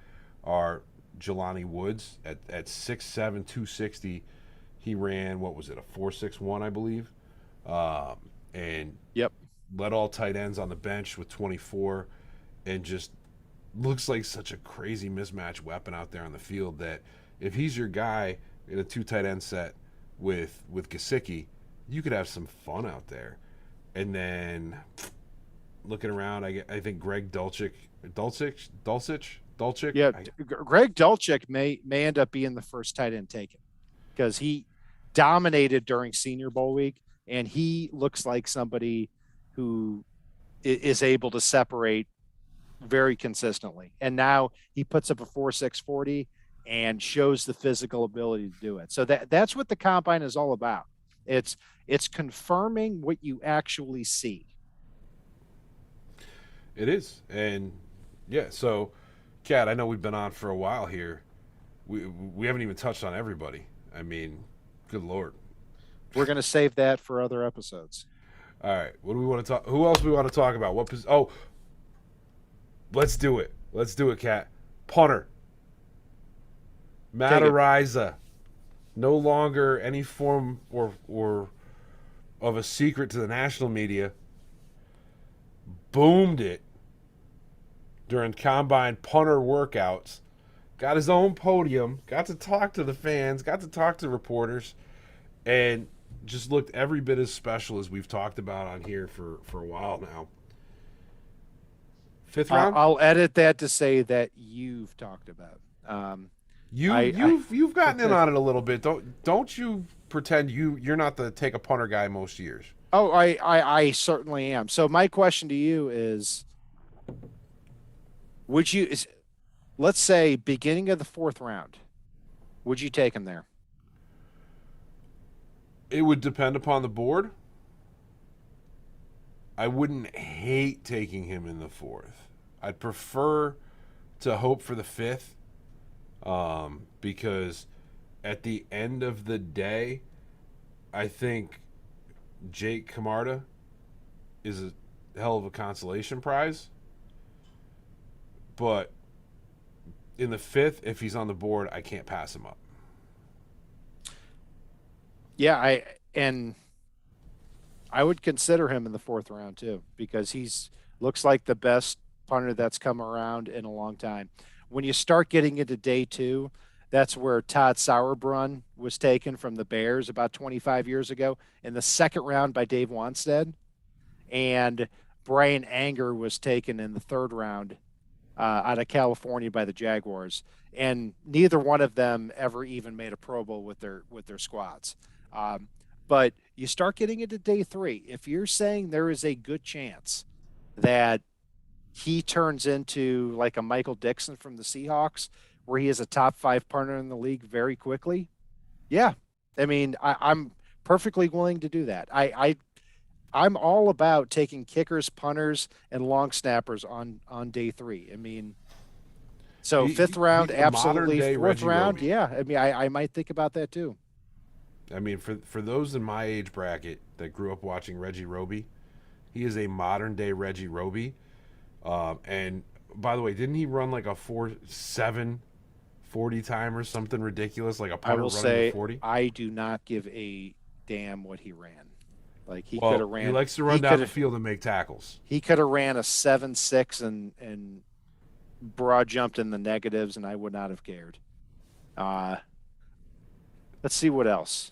are Jelani Woods at 6'7", 260. He ran, what was it, a 4.61, I believe. And yep, led all tight ends on the bench with 24 and just looks like such a crazy mismatch weapon out there on the field that if he's your guy in a 2 tight end set with Kasichi, you could have some fun out there. And then looking around, I think Greg Dulcich. Yeah, Greg Dulcich may end up being the first tight end taken because he dominated during Senior Bowl week, and he looks like somebody who is able to separate very consistently. And now he puts up a 4.6 40 and shows the physical ability to do it. So that's what the combine is all about. It's confirming what you actually see. It is. And yeah, so Kat, I know we've been on for a while here. We haven't even touched on everybody. I mean, good Lord. We're going to save that for other episodes. All right. What do we want to talk? Who else do we want to talk about? Let's do it. Let's do it, Kat. Punter. Matt Araiza. No longer any form or of a secret to the national media. boomed it during combine punter workouts. Got his own podium, got to talk to the fans, got to talk to reporters, and just looked every bit as special as we've talked about on here for a while now. Fifth round? I'll edit that to say that you've talked about. You've gotten in on it a little bit. Don't you pretend you're not the take a punter guy most years. Oh, I certainly am. So my question to you is, let's say beginning of the 4th round, would you take him there? It would depend upon the board. I wouldn't hate taking him in the 4th. I'd prefer to hope for the 5th, because at the end of the day, I think Jake Camarda is a hell of a consolation prize. But in the 5th, if he's on the board, I can't pass him up. Yeah, I would consider him in the 4th round too, because he's looks like the best punter that's come around in a long time. When you start getting into day 2, that's where Todd Sauerbrunn was taken from the Bears about 25 years ago in the 2nd round by Dave Wanstead, and Brian Anger was taken in the 3rd round out of California by the Jaguars, and neither one of them ever even made a Pro Bowl with their squads. But you start getting into day 3. If you're saying there is a good chance that he turns into like a Michael Dixon from the Seahawks, where he is a top 5 punter in the league very quickly, yeah, I mean, I'm perfectly willing to do that. I'm all about taking kickers, punters, and long snappers on day 3. I mean, so 5th round, absolutely. 4th round, yeah. I mean, I might think about that too. I mean, for those in my age bracket that grew up watching Reggie Roby, he is a modern day Reggie Roby. And by the way, didn't he run like a 4.7 40 time or something ridiculous, like a punter running 40? I do not give a damn what he ran. Like he could have ran. He likes to run down the field and make tackles. He could have ran a 7.6 and broad jumped in the negatives, and I would not have cared. Let's see what else.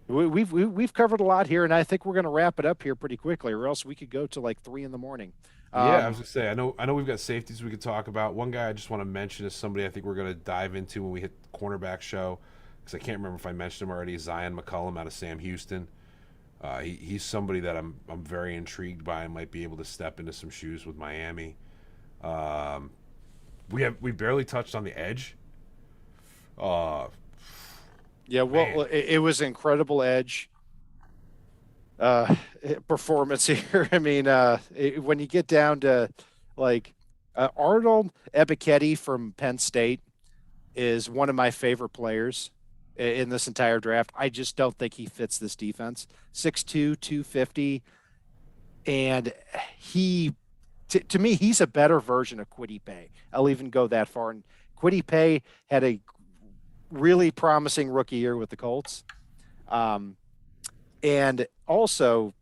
We've covered a lot here, and I think we're going to wrap it up here pretty quickly, or else we could go to like 3 a.m. Yeah, I was going to say, I know we've got safeties we could talk about. One guy I just want to mention is somebody I think we're going to dive into when we hit the cornerback show, because I can't remember if I mentioned him already. Zion McCullum out of Sam Houston. He's somebody that I'm very intrigued by and might be able to step into some shoes with Miami. We barely touched on the edge. Yeah, well, it was incredible edge performance here. I mean, when you get down to like Arnold Ebiketie from Penn State is one of my favorite players in this entire draft. I just don't think he fits this defense. 6'2", 250, and to me, he's a better version of Kwity Paye. I'll even go that far. And Kwity Paye had a really promising rookie year with the Colts. And also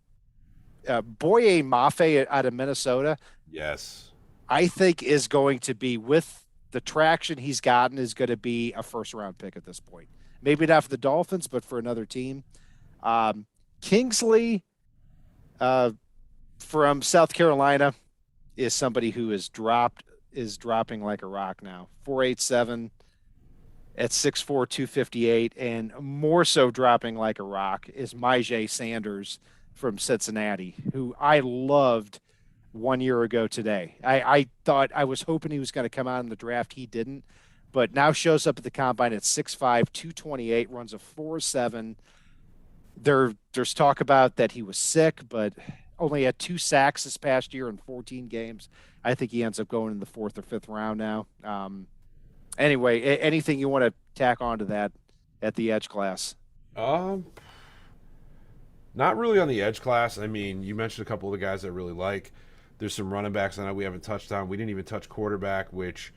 Boye Mafe out of Minnesota. Yes. I think is going to be, with the traction he's gotten, is going to be a 1st-round pick at this point. Maybe not for the Dolphins, but for another team. Kingsley from South Carolina is somebody who is dropping like a rock now. 4.87 at 6'4", 258, and more so dropping like a rock is Maije Sanders from Cincinnati, who I loved 1 year ago today. I was hoping he was going to come out in the draft. He didn't, but now shows up at the combine at 6'5", 228, runs a 4.7. There's talk about that he was sick, but only had 2 sacks this past year in 14 games. I think he ends up going in the 4th or 5th round now. Anyway, anything you want to tack on to that at the edge class? Not really on the edge class. I mean, you mentioned a couple of the guys I really like. There's some running backs I know we haven't touched on. We didn't even touch quarterback, which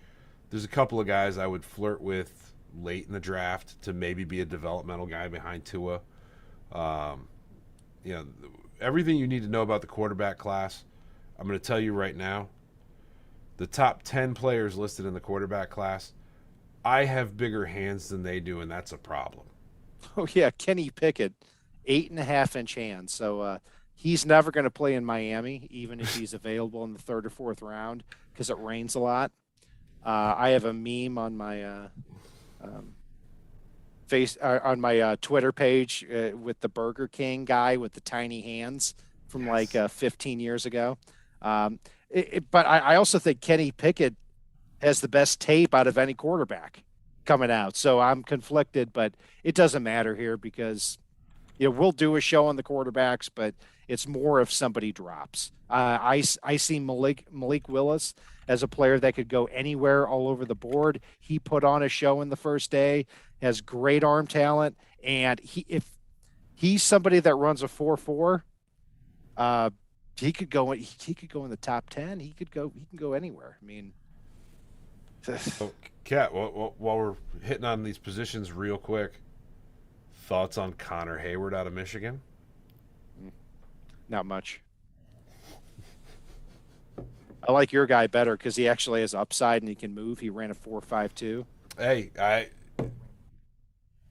there's a couple of guys I would flirt with late in the draft to maybe be a developmental guy behind Tua. everything you need to know about the quarterback class. I'm going to tell you right now. The top 10 players listed in the quarterback class, I have bigger hands than they do, and that's a problem. Oh yeah, Kenny Pickett, 8.5-inch hands. So he's never going to play in Miami, even if he's available in the third or fourth round, because it rains a lot. I have a meme on my um, on my Twitter page with the Burger King guy with the tiny hands from like 15 years ago. But I also think Kenny Pickett has the best tape out of any quarterback coming out. So I'm conflicted, but it doesn't matter here because we'll do a show on the quarterbacks, but it's more if somebody drops. I see Malik Willis as a player that could go anywhere all over the board. He put on a show in the first day, has great arm talent, and if he's somebody that runs a 4.4, he could go in the top 10. He can go anywhere. I mean, so, Kat, while we're hitting on these positions real quick, thoughts on Connor Hayward out of Michigan? Not much. I like your guy better because he actually has upside and he can move. He ran a 4.52. Hey,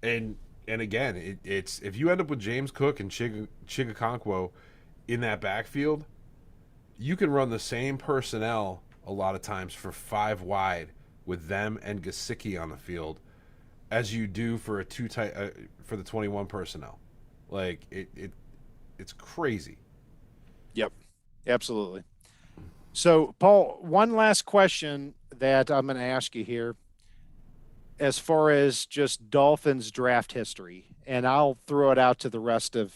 and again, it's if you end up with James Cook and Chigakonkwo in that backfield, you can run the same personnel a lot of times for 5 wide with them and Kasichi on the field as you do for for the 21 personnel. Like it's crazy. Yep, absolutely. So, Paul, one last question that I'm going to ask you here as far as just Dolphins draft history, and I'll throw it out to the rest of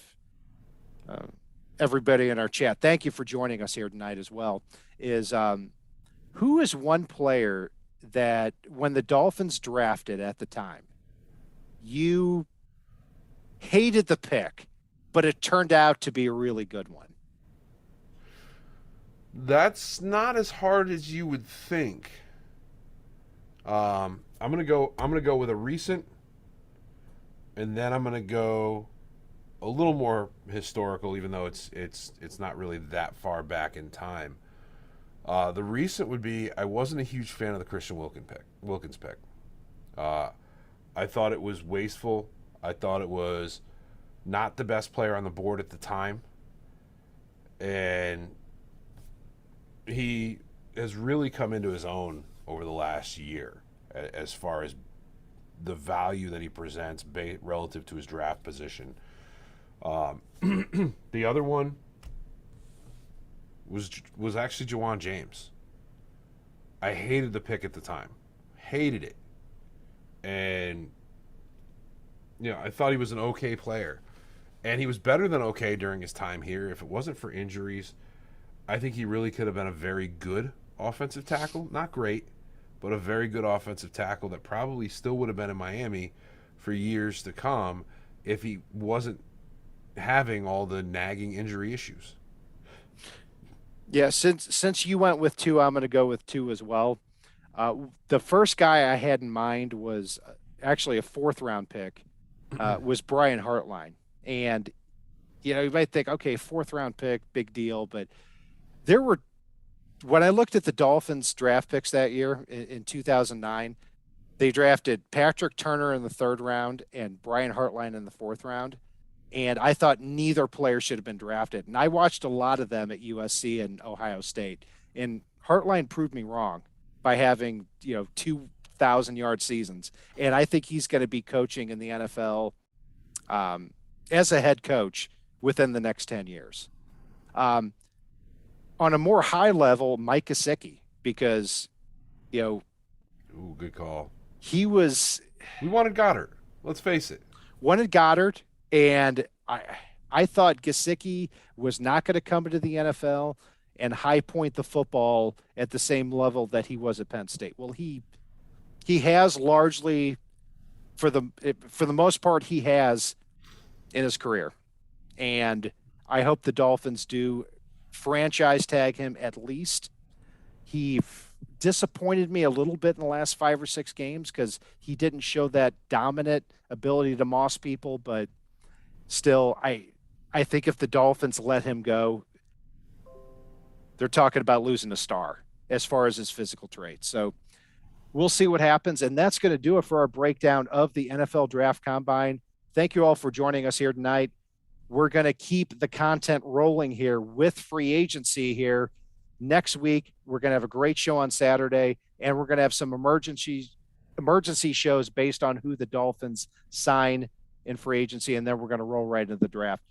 everybody in our chat. Thank you for joining us here tonight as well. Who is one player that when the Dolphins drafted at the time, you hated the pick, but it turned out to be a really good one? That's not as hard as you would think. I'm gonna go with a recent, and then I'm gonna go a little more historical, even though it's not really that far back in time. The recent would be I wasn't a huge fan of the Christian Wilkins pick. I thought it was wasteful. I thought it was not the best player on the board at the time, and he has really come into his own over the last year as far as the value that he presents relative to his draft position. The other one was actually Juwan James. I hated the pick at the time. Hated it. And I thought he was an okay player. And he was better than okay during his time here. If it wasn't for injuries, I think he really could have been a very good offensive tackle. Not great, but a very good offensive tackle that probably still would have been in Miami for years to come if he wasn't having all the nagging injury issues. Yeah, since you went with 2, I'm going to go with 2 as well. The first guy I had in mind was actually a 4th-round pick, was Brian Hartline. And, you might think, okay, 4th-round pick, big deal, but when I looked at the Dolphins draft picks that year in 2009, they drafted Patrick Turner in the 3rd round and Brian Hartline in the 4th round. And I thought neither player should have been drafted. And I watched a lot of them at USC and Ohio State. And Hartline proved me wrong by having, 2,000-yard seasons. And I think he's going to be coaching in the NFL as a head coach within the next 10 years. On a more high level, Mike Kasichi, because, Ooh, good call. We wanted Goddard. Let's face it. Wanted Goddard, and I thought Kasichi was not going to come into the NFL and high point the football at the same level that he was at Penn State. Well, he has largely, for the most part, he has in his career, and I hope the Dolphins do franchise tag him at least. He disappointed me a little bit in the last 5 or 6 games because he didn't show that dominant ability to moss people, but still, I think if the Dolphins let him go, they're talking about losing a star as far as his physical traits. So we'll see what happens. And that's going to do it for our breakdown of the NFL Draft Combine. Thank you all for joining us here tonight. We're going to keep the content rolling here with free agency here. Next week, we're going to have a great show on Saturday, and we're going to have some emergency shows based on who the Dolphins sign in free agency, and then we're going to roll right into the draft.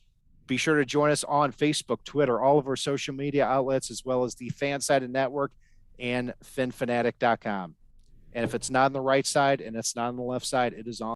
Be sure to join us on Facebook, Twitter, all of our social media outlets, as well as the Fansided Network and FinFanatic.com. And if it's not on the right side and it's not on the left side, it is on